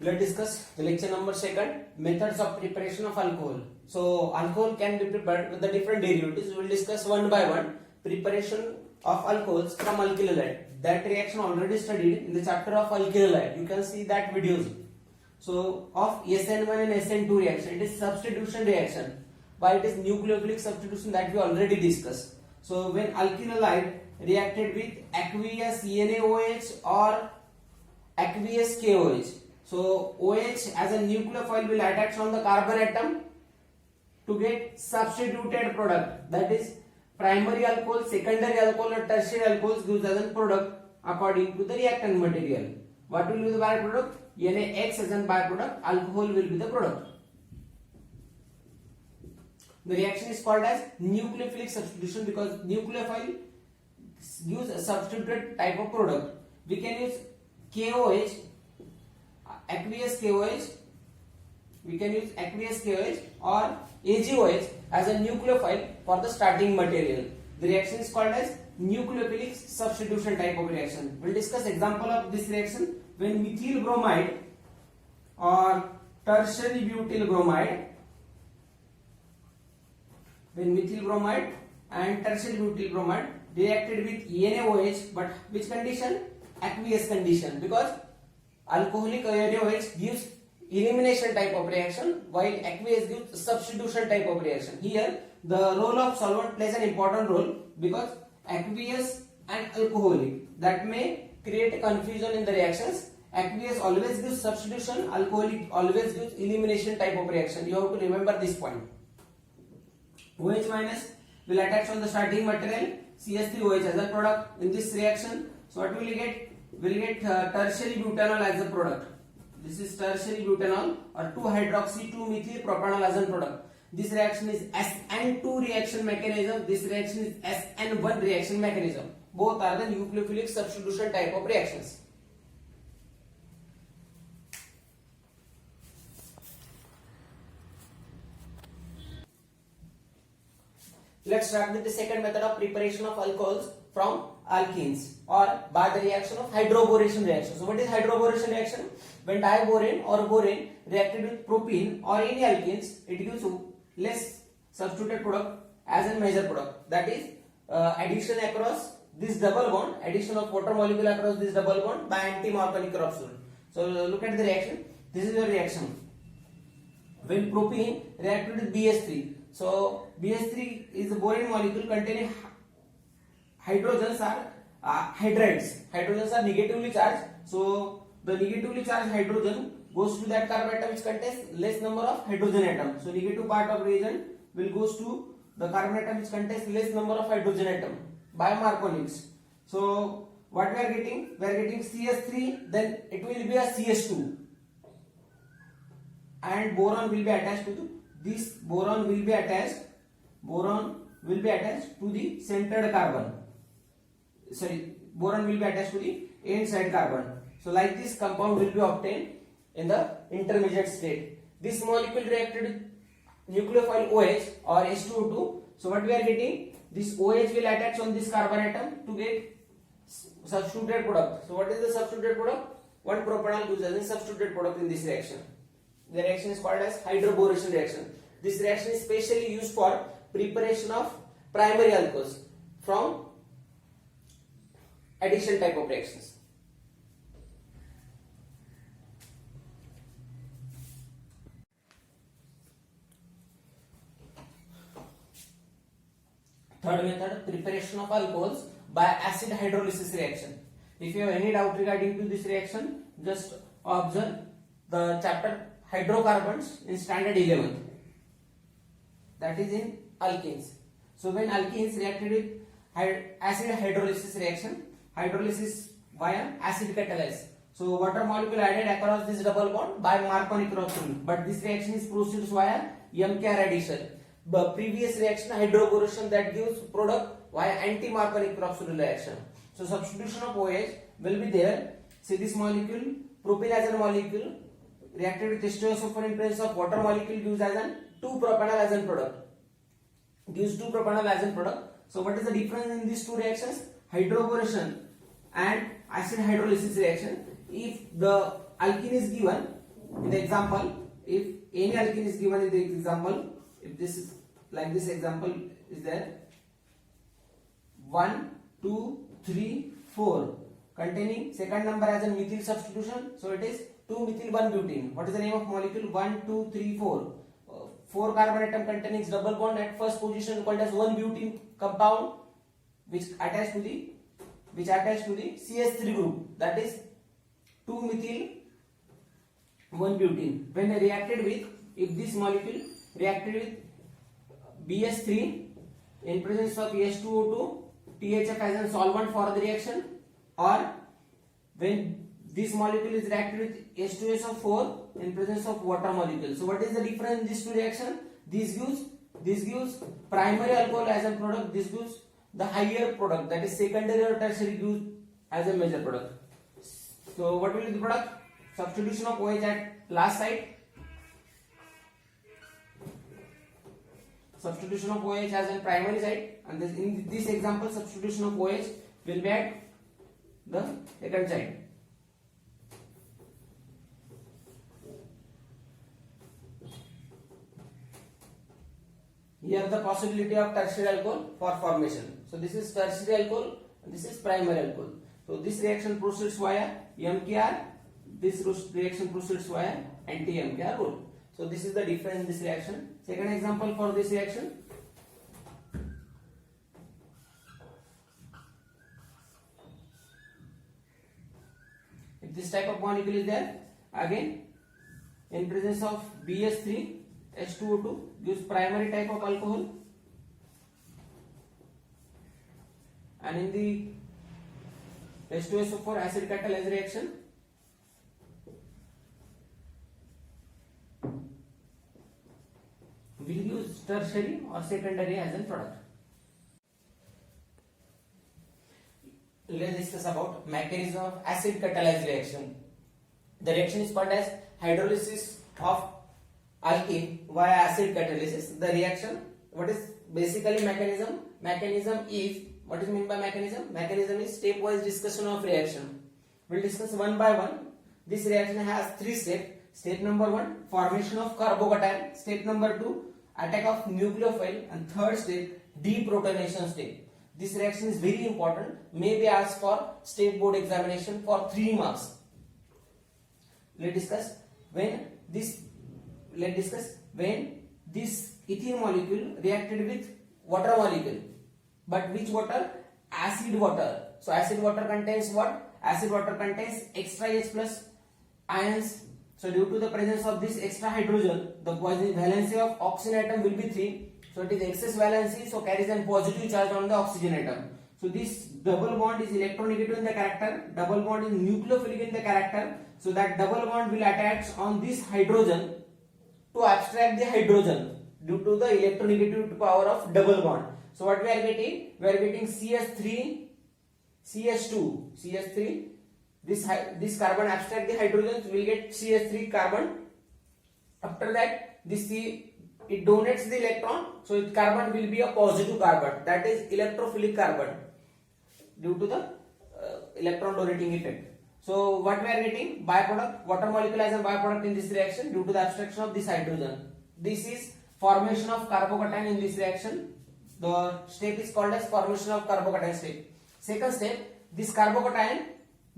Let's discuss the lecture number second, methods of preparation of alcohol. So alcohol can be prepared with the different derivatives. We will discuss one by one. Preparation of alcohols from alkyl halide. That reaction already studied in the chapter of alkyl halide. You can see that videos. So of SN1 and SN2 reaction, it is substitution reaction. Why it is nucleophilic substitution, that we already discussed. So when alkyl halide reacted with aqueous NaOH or aqueous KOH. So OH as a nucleophile will attach on the carbon atom to get substituted product, that is primary alcohol, secondary alcohol or tertiary alcohols gives as a product according to the reactant material. What will be the byproduct? NaX as a byproduct, alcohol will be the product. The reaction is called as nucleophilic substitution because nucleophile gives a substituted type of product. We can use KOH, aqueous KOH, we can use aqueous KOH or AgOH as a nucleophile for the starting material. The reaction is called as nucleophilic substitution type of reaction. We will discuss example of this reaction when methyl bromide or tertiary butyl bromide, when methyl bromide and tertiary butyl bromide reacted with NaOH, but which condition? Aqueous condition, because alcoholic NaOH gives elimination type of reaction while aqueous gives substitution type of reaction. Here the role of solvent plays an important role because aqueous and alcoholic, that may create a confusion in the reactions. Aqueous always gives substitution, alcoholic always gives elimination type of reaction. You have to remember this point. OH minus will attach on the starting material, CH3OH as a product in this reaction. So what will we get? We will get tertiary butanol as a product. This is tertiary butanol or 2-hydroxy-2-methyl-propanol as a product. This reaction is SN2 reaction mechanism. This reaction is SN1 reaction mechanism. Both are the nucleophilic substitution type of reactions. Let's start with the second method of preparation of alcohols from alkenes or by the reaction of hydroboration reaction. So what is hydroboration reaction? When diborane or borane reacted with propene or any alkenes, it gives less substituted product as a major product. That is addition across this double bond, addition of water molecule across this double bond by anti-Marconi capsule. So look at the reaction. This is your reaction. When propene reacted with BH3. So BH3 is a borane molecule containing hydrogens are hydrides. Hydrogens are negatively charged. So the negatively charged hydrogen goes to that carbon atom which contains less number of hydrogen atoms. So negative part of reagent will goes to the carbon atom which contains less number of hydrogen atom by Marconics. So what we are getting? We are getting CH3, then it will be a CH2. And boron will be attached to this. Boron will be attached to the centered carbon. Boron will be attached to the end side carbon. So like this compound will be obtained in the intermediate state. This molecule reacted with nucleophile OH or H2O2. So what we are getting? This OH will attach on this carbon atom to get substituted product. So what is the substituted product? 1-propanol gives as a substituted product in this reaction. The reaction is called as hydroboration reaction. This reaction is specially used for preparation of primary alcohols from addition type of reactions. Third method, preparation of alcohols by acid hydrolysis reaction. If you have any doubt regarding to this reaction, just observe the chapter hydrocarbons in standard 11. That is in alkenes. So when alkenes reacted with acid hydrolysis reaction, hydrolysis via acid catalysis. So water molecule added across this double bond by Marconi capsule. But this reaction is proceeds via MKR addition. The previous reaction, hydroboration, that gives product via anti-Marconi capsule reaction. So substitution of OH will be there. See this molecule, propene as a molecule reacted with H2SO4 in presence of water molecule gives as an 2-propanol as a product. Gives 2-propanol as a product. So what is the difference in these two reactions? Hydroboration and acid hydrolysis reaction. If the alkene is given in the example, if any alkene is given in the example, if this is like this example is there, 1 2 3 4 containing second number as a methyl substitution, so it is 2 methyl 1 butene. What is the name of molecule? 1 2 3 4. 4 carbon atom containing double bond at first position called as 1 butene compound, which attached to the CH3 group, that is 2 methyl 1 butene. When reacted with, if this molecule reacted with BS3 in presence of H2O2, THF as a solvent for the reaction, or when this molecule is reacted with H2SO4 in presence of water molecule. So what is the difference in these two reactions? This gives primary alcohol as a product, this gives the higher product, that is secondary or tertiary gives as a major product. So what will be the product? Substitution of OH at last site, substitution of OH as a primary site, and this, in this example substitution of OH will be at the second site. Here the possibility of tertiary alcohol for formation. So this is tertiary alcohol and this is primary alcohol. So this reaction proceeds via MKR, this reaction proceeds via anti-MKR rule. So this is the difference in this reaction. Second example for this reaction. If this type of molecule is there, again in presence of BS3, H2O2 gives primary type of alcohol, and in the H2SO4 acid catalyzed reaction, will use tertiary or secondary as a product. Let's discuss about mechanism of acid catalyzed reaction. The reaction is called as hydrolysis of alkene via acid catalysis. The reaction, what is basically mechanism? Mechanism is, what is meant by mechanism? Mechanism is stepwise discussion of reaction. We'll discuss one by one. This reaction has 3 steps. Step number 1, formation of carbocation. Step number 2, attack of nucleophile, and third step, deprotonation step. This reaction is very important, may be asked for state board examination for 3 marks. Let's discuss when this ethene molecule reacted with water molecule. But which water? Acid water. So acid water contains what? Acid water contains extra H plus ions. So due to the presence of this extra hydrogen, the valency of oxygen atom will be 3. So it is excess valency, so carries a positive charge on the oxygen atom. So this double bond is electronegative in the character, double bond is nucleophilic in the character. So that double bond will attach on this hydrogen to abstract the hydrogen due to the electronegative power of double bond. So what we are getting? We are getting CH3, CH2. This carbon abstract the hydrogens, we will get CH3 carbon. After that, this it donates the electron, so its carbon will be a positive carbon, that is electrophilic carbon due to the electron donating effect. So what we are getting? Byproduct, water molecule as a byproduct in this reaction due to the abstraction of this hydrogen. This is formation of carbocation in this reaction. The step is called as formation of carbocation step. Second step, this carbocation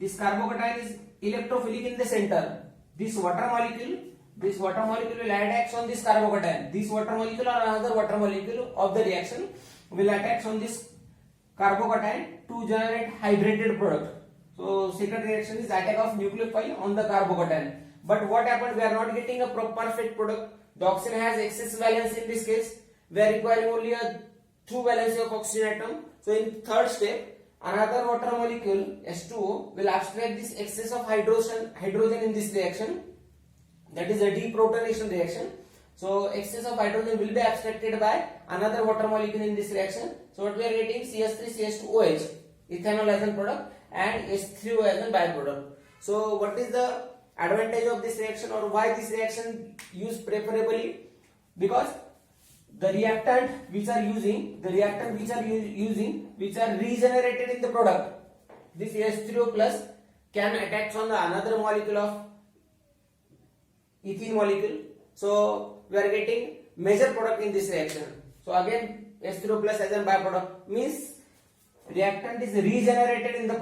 is electrophilic in the center. This water molecule will attach on this carbocation. This water molecule or another water molecule of the reaction will attach on this carbocation to generate hydrated product. So second reaction is attack of nucleophile on the carbocation. But what happened? We are not getting a perfect product. The oxygen has excess valence in this case. We are requiring only a true valence of oxygen atom. So in third step, another water molecule H2O will abstract this excess of hydrogen in this reaction. That is a deprotonation reaction. So excess of hydrogen will be abstracted by another water molecule in this reaction. So what we are getting? CH3, CH2OH, ethanol as a product, and H3O as a byproduct. So what is the advantage of this reaction, or why this reaction used preferably? Because the reactant which are regenerated in the product, this H3O plus can attach on the another molecule of ethene molecule. So we are getting major product in this reaction. So again H3O plus as a byproduct means reactant is regenerated in the